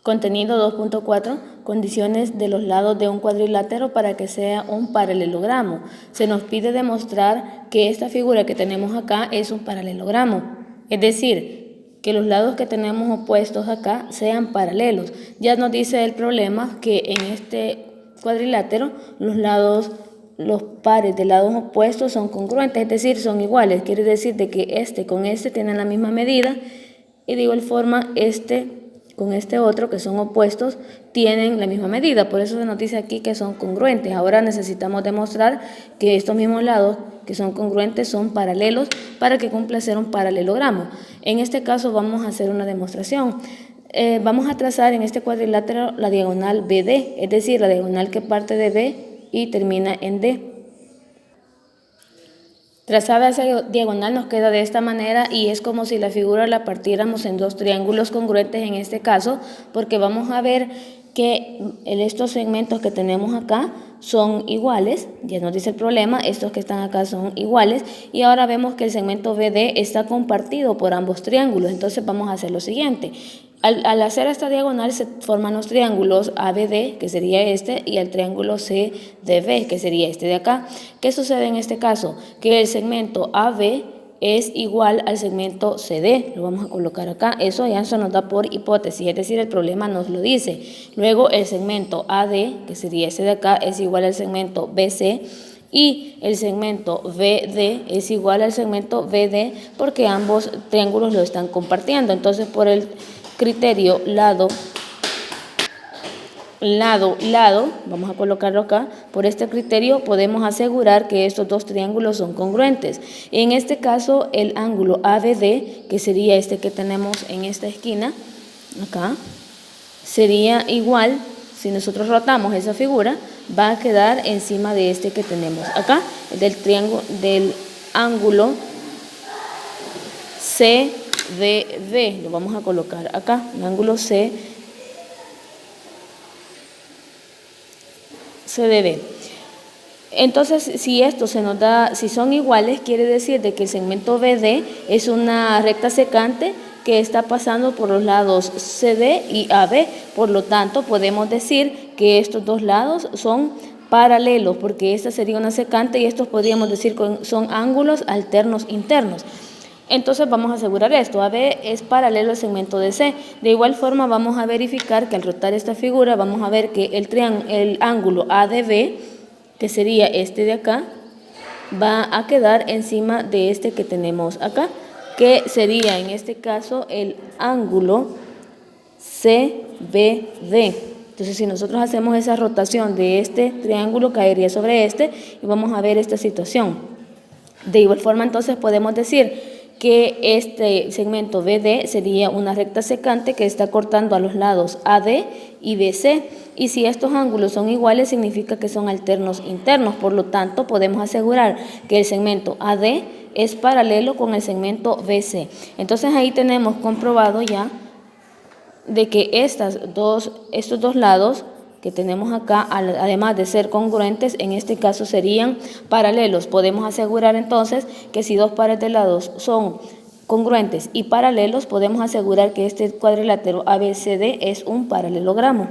Contenido 2.4. Condiciones de los lados de un cuadrilátero para que sea un paralelogramo. Se nos pide demostrar que esta figura que tenemos acá es un paralelogramo. Es decir, que los lados que tenemos opuestos acá sean paralelos. Ya nos dice el problema que en este cuadrilátero los pares de lados opuestos son congruentes, es decir, son iguales. Quiere decir de que este con este tienen la misma medida y de igual forma este con este otro, que son opuestos, tienen la misma medida. Por eso se nos dice aquí que son congruentes. Ahora necesitamos demostrar que estos mismos lados que son congruentes son paralelos para que cumpla ser un paralelogramo. En este caso vamos a hacer una demostración. Vamos a trazar en este cuadrilátero la diagonal BD, es decir, la diagonal que parte de B y termina en D. Trazada esa diagonal nos queda de esta manera y es como si la figura la partiéramos en dos triángulos congruentes en este caso, porque vamos a ver que estos segmentos que tenemos acá son iguales, ya nos dice el problema, estos que están acá son iguales y ahora vemos que el segmento BD está compartido por ambos triángulos, entonces vamos a hacer lo siguiente. Al hacer esta diagonal se forman los triángulos ABD, que sería este, y el triángulo CDB, que sería este de acá. ¿Qué sucede en este caso? Que el segmento AB es igual al segmento CD, lo vamos a colocar acá, eso ya se nos da por hipótesis, es decir, el problema nos lo dice. Luego el segmento AD, que sería ese de acá, es igual al segmento BC, y el segmento BD es igual al segmento BD porque ambos triángulos lo están compartiendo. Entonces, por el criterio lado, vamos a colocarlo acá, por este criterio podemos asegurar que estos dos triángulos son congruentes. En este caso, el ángulo ABD, que sería este que tenemos en esta esquina, acá, sería igual, si nosotros rotamos esa figura, va a quedar encima de este que tenemos acá, del ángulo CDB, lo vamos a colocar acá, el ángulo CDB. Entonces, si esto se nos da, si son iguales, quiere decir de que el segmento BD es una recta secante que está pasando por los lados CD y AB. Por lo tanto, podemos decir que estos dos lados son paralelos, porque esta sería una secante y estos podríamos decir que son ángulos alternos internos. Entonces vamos a asegurar esto, AB es paralelo al segmento DC. De igual forma vamos a verificar que al rotar esta figura vamos a ver que el ángulo ADB, que sería este de acá, va a quedar encima de este que tenemos acá, que sería en este caso el ángulo CBD. Entonces si nosotros hacemos esa rotación de este triángulo caería sobre este y vamos a ver esta situación. De igual forma entonces podemos decir que este segmento BD sería una recta secante que está cortando a los lados AD y BC, y si estos ángulos son iguales significa que son alternos internos. Por lo tanto, podemos asegurar que el segmento AD es paralelo con el segmento BC. Entonces ahí tenemos comprobado ya de que estos dos lados que tenemos acá, además de ser congruentes, en este caso serían paralelos. Podemos asegurar entonces que si dos pares de lados son congruentes y paralelos, podemos asegurar que este cuadrilátero ABCD es un paralelogramo.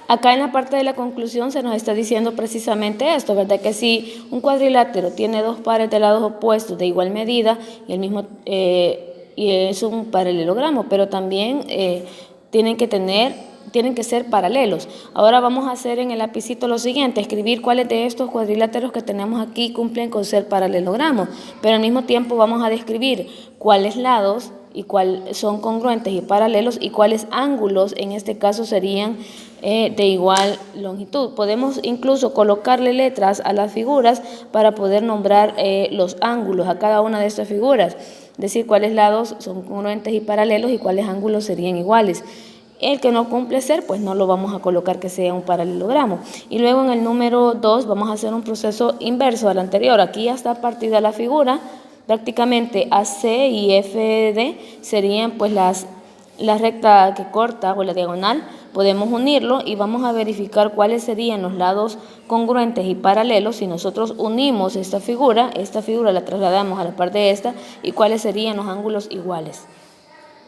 Acá en la parte de la conclusión se nos está diciendo precisamente esto, ¿verdad? Que si un cuadrilátero tiene dos pares de lados opuestos de igual medida y es un paralelogramo, pero también tienen que ser paralelos. Ahora vamos a hacer en el lapicito lo siguiente, escribir cuáles de estos cuadriláteros que tenemos aquí cumplen con ser paralelogramos, pero al mismo tiempo vamos a describir cuáles lados y cuáles son congruentes y paralelos y cuáles ángulos en este caso serían de igual longitud. Podemos incluso colocarle letras a las figuras para poder nombrar los ángulos a cada una de estas figuras, decir cuáles lados son congruentes y paralelos y cuáles ángulos serían iguales. El que no cumple ser, pues no lo vamos a colocar que sea un paralelogramo. Y luego en el número 2 vamos a hacer un proceso inverso al anterior. Aquí ya está partida la figura. Prácticamente AC y FD serían pues la recta que corta o la diagonal. Podemos unirlo y vamos a verificar cuáles serían los lados congruentes y paralelos si nosotros unimos esta figura la trasladamos a la parte de esta y cuáles serían los ángulos iguales.